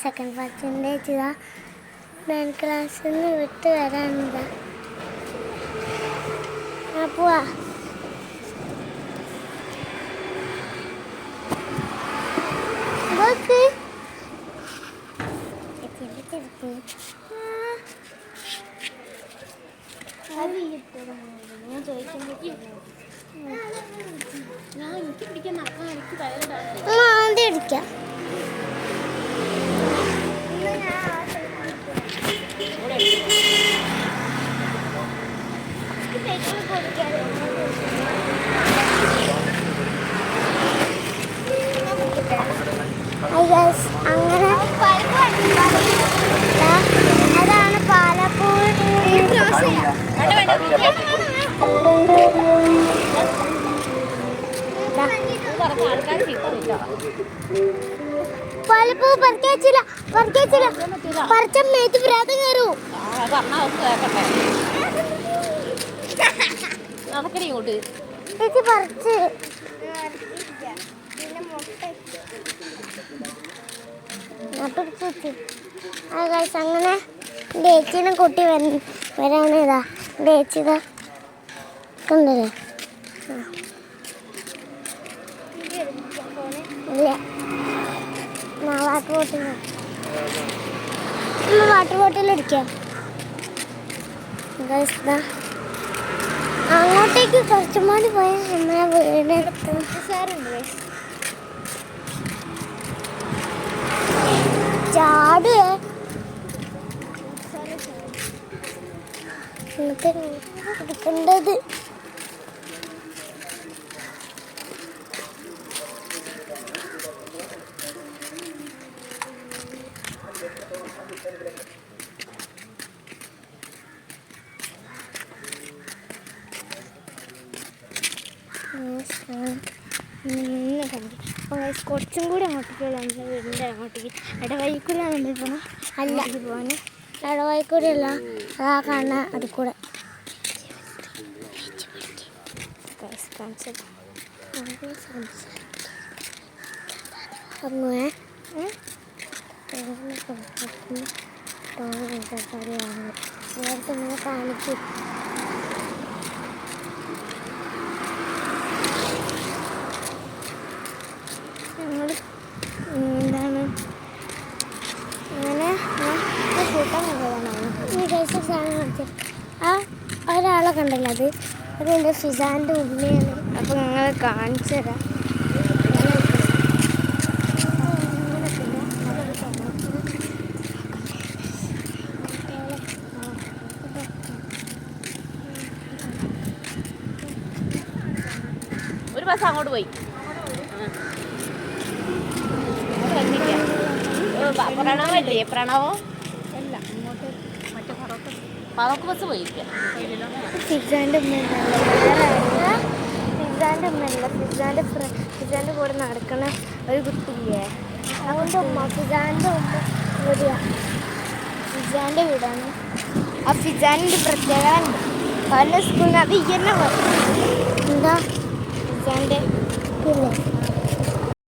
Second percentage ഇതാ dance ക്ലാസ്സിൽ നിന്ന് വിട്ട് വരാനുണ്ട്. പോവാ. ഞാൻ ചോദിക്കുമ്പോഴേക്കും ഞാൻ എനിക്ക് പിടിക്കാൻ നടക്കാൻ എനിക്ക് അടിക്കാം. അങ്ങനെ അതാണ് പാലപ്പൂർ. പാലപ്പൂ പറിച്ചില്ല പറിച്ച മേത്ത് ഭ്രാതം കയറൂ. ചേച്ചി പറിച്ച് അങ്ങനെ എൻ്റെ ചേച്ചീനെ കൂട്ടി വരാണ്. ഇതാ എൻ്റെ ചേച്ചി ഇതാ ഉണ്ടല്ലേ. ഇല്ല വാട്ടർ ബോട്ടിൽ അടിക്കാം. അങ്ങോട്ടേക്ക് കുറച്ചും കൂടി പോയാൽ നമ്മളെ വീടെടുത്ത് ചാടുവേ. എടുക്കേണ്ടത് കുറച്ചും കൂടി അങ്ങോട്ടേക്ക് നമ്മുടെ വീടിൻ്റെ അങ്ങോട്ടേക്ക് ഇടവഴിക്കൂടെയാണ് നമ്മൾ പോകണം. അല്ല പോകാൻ ഇടവഴിക്കൂടെ അല്ല, അതാ കാണാൻ അത് കൂടെ അങ്ങേ നേരത്തെ ഇങ്ങനെ കാണിക്കും. എന്താണ് അങ്ങനെ കൂട്ടാൻ ആ ഒരാളെ കണ്ടല്ലോ, അതെൻ്റെ ഫിസാൻ്റെ ഉമ്മയാണ്. അപ്പോൾ ഞങ്ങൾ കാണിച്ചു തരാം. ഒരു ബസ് അങ്ങോട്ട് പോയി. പ്രണവല്ലേ? പ്രണവോ അല്ല, ഇങ്ങോട്ട് മറ്റേ പറക്ക് ബസ് പോയിരിക്കുക. ഫിസാൻ്റെ ഉമ്മയല്ല, ഫിസാൻ്റെ കൂടെ നടക്കണ ഒരു കുട്ടിയില്ലേ, അവൻ്റെ ഉമ്മ. ഫിസാൻ്റെ ഉമ്മ ഒരു ഫിസാൻ്റെ വീടാണ്. ആ ഫിസാനിൻ്റെ പ്രത്യേകത ഉണ്ട്. പല സ്കൂളിൽ അത് ഇങ്ങനെ എന്താ ഫിസാൻ്റെ പിന്നെ